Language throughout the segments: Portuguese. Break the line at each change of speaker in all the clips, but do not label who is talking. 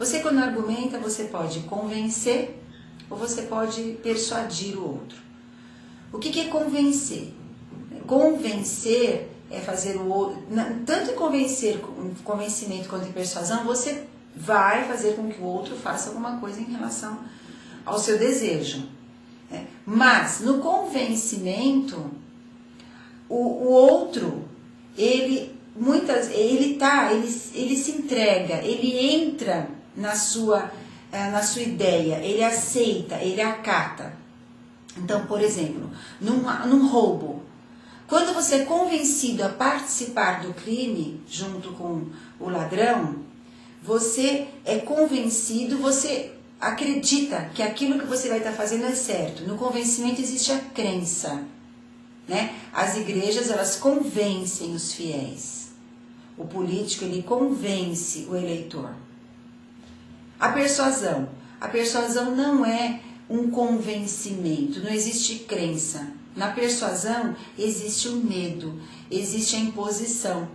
Você, quando argumenta, você pode convencer ou você pode persuadir o outro. O que é convencer? Convencer é fazer o outro... Tanto em convencimento quanto em persuasão, você vai fazer com que o outro faça alguma coisa em relação ao seu desejo. Mas, no convencimento, o outro, ele se entrega, ele entra na sua ideia, ele aceita, ele acata. Então, por exemplo, num roubo, quando você é convencido a participar do crime junto com o ladrão, você é convencido, você acredita que aquilo que você vai estar fazendo é certo. No convencimento existe a crença, né? As igrejas, elas convencem os fiéis. O político, ele convence o eleitor. A persuasão não é um convencimento, não existe crença. Na persuasão existe o medo, existe a imposição.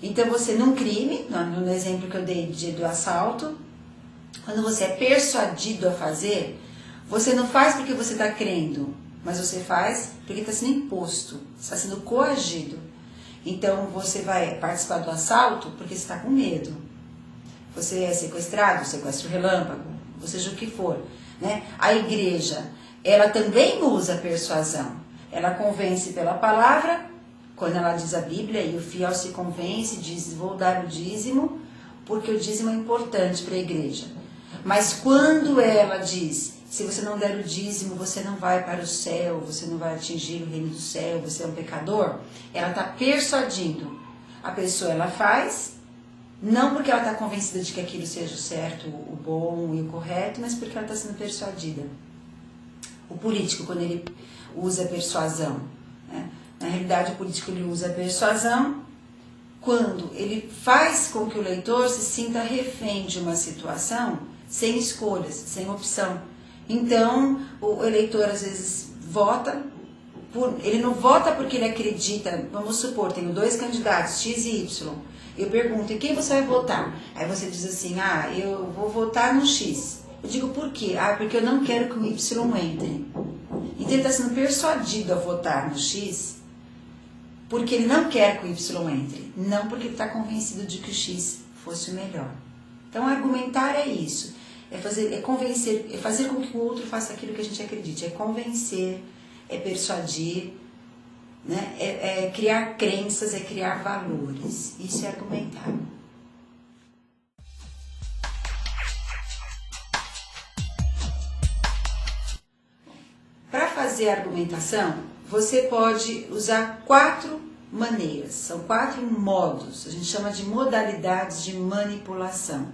Então você, num crime, no exemplo que eu dei do assalto, quando você é persuadido a fazer, você não faz porque você está crendo, mas você faz porque está sendo imposto, está sendo coagido. Então você vai participar do assalto porque você está com medo. Você é sequestrado, sequestro relâmpago, ou seja o que for, né? A igreja, ela também usa a persuasão. Ela convence pela palavra, quando ela diz a Bíblia, e o fiel se convence, diz, vou dar o dízimo, porque o dízimo é importante para a igreja. Mas quando ela diz, se você não der o dízimo, você não vai para o céu, você não vai atingir o reino do céu, você é um pecador, ela está persuadindo. A pessoa, ela faz, não porque ela está convencida de que aquilo seja o certo, o bom e o correto, mas porque ela está sendo persuadida. O político, quando ele usa a persuasão, né? Na realidade, o político, ele usa a persuasão quando ele faz com que o leitor se sinta refém de uma situação sem escolhas, sem opção. Então, o eleitor às vezes vota, ele não vota porque ele acredita, vamos supor, tenho 2 candidatos, X e Y. Eu pergunto, e quem você vai votar? Aí você diz assim, eu vou votar no X. Eu digo, por quê? Porque eu não quero que o Y entre. Então ele está sendo persuadido a votar no X, porque ele não quer que o Y entre, não porque ele está convencido de que o X fosse o melhor. Então argumentar é isso. É convencer, é fazer com que o outro faça aquilo que a gente acredite. É convencer, é persuadir, né? É criar crenças, é criar valores. Isso é argumentar. Para fazer a argumentação, você pode usar 4 maneiras. São 4 modos. A gente chama de modalidades de manipulação.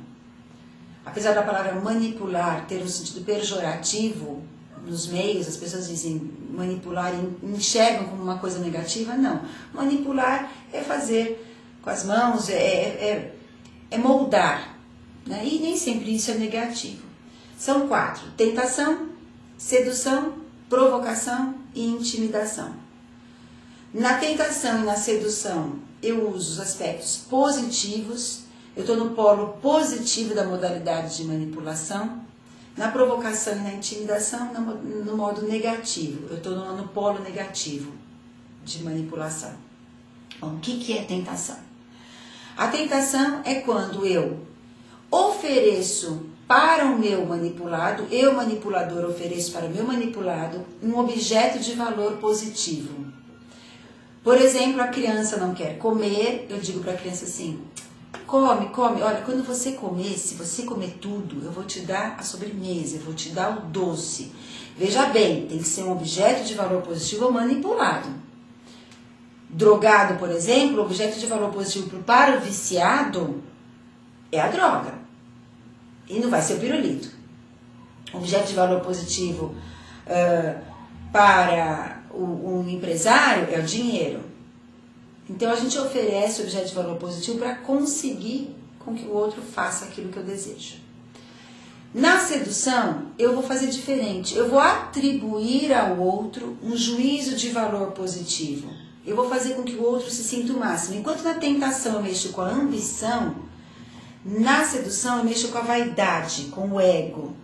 Apesar da palavra manipular ter um sentido pejorativo nos meios, as pessoas dizem manipular e enxergam como uma coisa negativa, não. Manipular é fazer com as mãos, é moldar, né? E nem sempre isso é negativo. São 4, tentação, sedução, provocação e intimidação. Na tentação e na sedução, eu uso os aspectos positivos. Eu estou no polo positivo da modalidade de manipulação. Na provocação e na intimidação, no modo negativo. Eu estou no polo negativo de manipulação. Bom, o que é tentação? A tentação é quando eu ofereço para o meu manipulado, eu manipulador ofereço para o meu manipulado um objeto de valor positivo. Por exemplo, a criança não quer comer, eu digo para a criança assim, come, olha, quando você comer, se você comer tudo, eu vou te dar a sobremesa, eu vou te dar o doce. Veja bem, tem que ser um objeto de valor positivo ou manipulado. Drogado, por exemplo, o objeto de valor positivo para o viciado é a droga. E não vai ser o pirulito. O objeto de valor positivo para um empresário é o dinheiro. Então a gente oferece objeto de valor positivo para conseguir com que o outro faça aquilo que eu desejo. Na sedução, eu vou fazer diferente. Eu vou atribuir ao outro um juízo de valor positivo. Eu vou fazer com que o outro se sinta o máximo. Enquanto na tentação eu mexo com a ambição, Na sedução eu mexo com a vaidade, com o ego.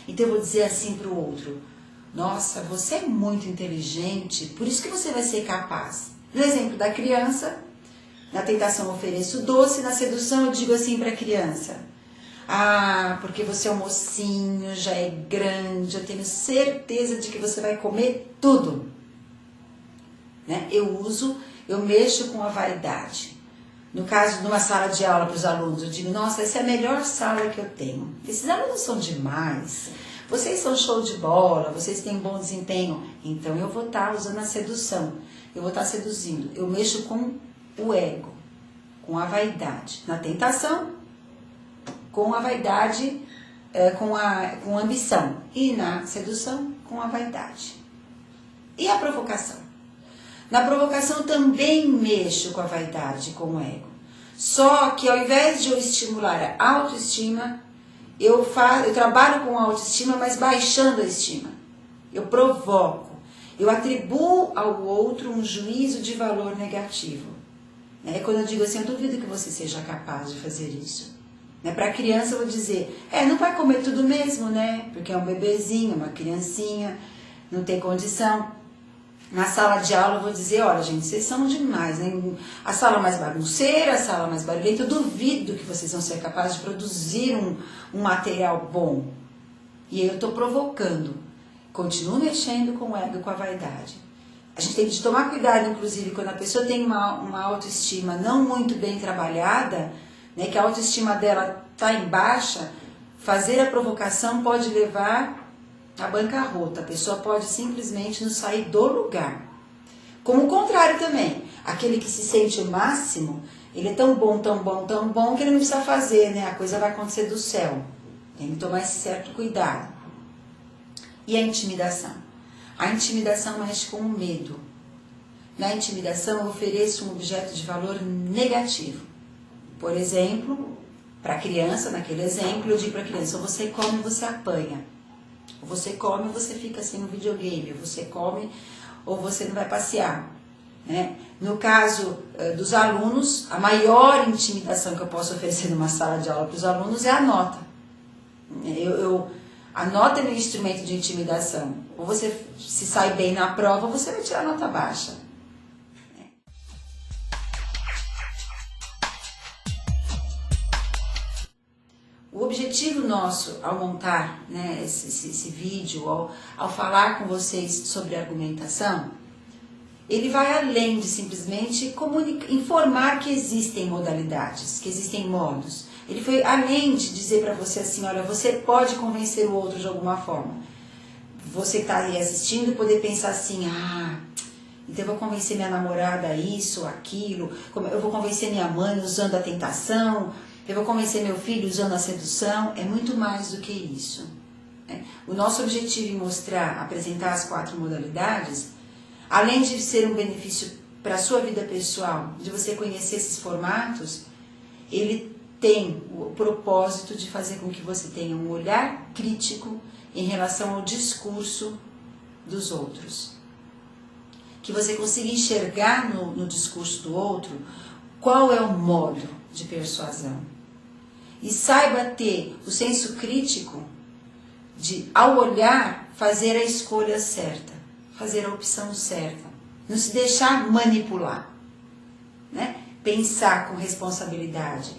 Então eu vou dizer assim para o outro: nossa, você é muito inteligente, por isso que você vai ser capaz. No exemplo da criança, na tentação eu ofereço doce, na sedução eu digo assim para a criança: ah, porque você é um mocinho, já é grande, eu tenho certeza de que você vai comer tudo. Né? Eu mexo com a vaidade. No caso de uma sala de aula para os alunos, eu digo: nossa, essa é a melhor sala que eu tenho. Esses alunos são demais. Vocês são show de bola, vocês têm bom desempenho. Então eu vou estar usando a sedução. Eu vou estar seduzindo. Eu mexo com o ego, com a vaidade. Na tentação, com a vaidade, com a ambição. E na sedução, com a vaidade. E a provocação? Na provocação também mexo com a vaidade, com o ego. Só que ao invés de eu estimular a autoestima, eu trabalho com a autoestima, mas baixando a estima. Eu provoco. Eu atribuo ao outro um juízo de valor negativo. É quando eu digo assim: eu duvido que você seja capaz de fazer isso. Para a criança eu vou dizer: não vai comer tudo mesmo, né? Porque é um bebezinho, uma criancinha, não tem condição. Na sala de aula eu vou dizer: olha, gente, vocês são demais, né? A sala mais bagunceira, a sala mais barulhenta, eu duvido que vocês vão ser capazes de produzir um material bom. E aí eu estou provocando. Continuo mexendo com o ego e com a vaidade. A gente tem que tomar cuidado, inclusive, quando a pessoa tem uma autoestima não muito bem trabalhada, né, que a autoestima dela está em baixa, fazer a provocação pode levar a bancarrota. A pessoa pode simplesmente não sair do lugar. Como o contrário também. Aquele que se sente o máximo, ele é tão bom, tão bom, tão bom, que ele não precisa fazer, né? A coisa vai acontecer do céu. Tem que tomar esse certo cuidado. E a intimidação? A intimidação mexe com o medo. Na intimidação eu ofereço um objeto de valor negativo. Por exemplo, para a criança, naquele exemplo, eu digo para a criança: ou você come ou você apanha. Ou você come ou você fica sem um videogame. Ou você come ou você não vai passear. Né? No caso dos alunos, a maior intimidação que eu posso oferecer numa sala de aula para os alunos é a nota. A nota é meu instrumento de intimidação. Ou você se sai bem na prova, ou você vai tirar nota baixa. O objetivo nosso ao montar, né, esse vídeo, ao falar com vocês sobre argumentação, ele vai além de simplesmente informar que existem modalidades, que existem modos. Ele foi além de dizer para você assim: olha, você pode convencer o outro de alguma forma. Você que está aí assistindo poder pensar assim: então eu vou convencer minha namorada a isso, aquilo, eu vou convencer minha mãe usando a tentação, eu vou convencer meu filho usando a sedução. É muito mais do que isso. O nosso objetivo em apresentar as 4 modalidades, além de ser um benefício para a sua vida pessoal, de você conhecer esses formatos, ele tem o propósito de fazer com que você tenha um olhar crítico em relação ao discurso dos outros. Que você consiga enxergar no discurso do outro qual é o modo de persuasão. E saiba ter o senso crítico de, ao olhar, fazer a escolha certa, fazer a opção certa. Não se deixar manipular. Né? Pensar com responsabilidade,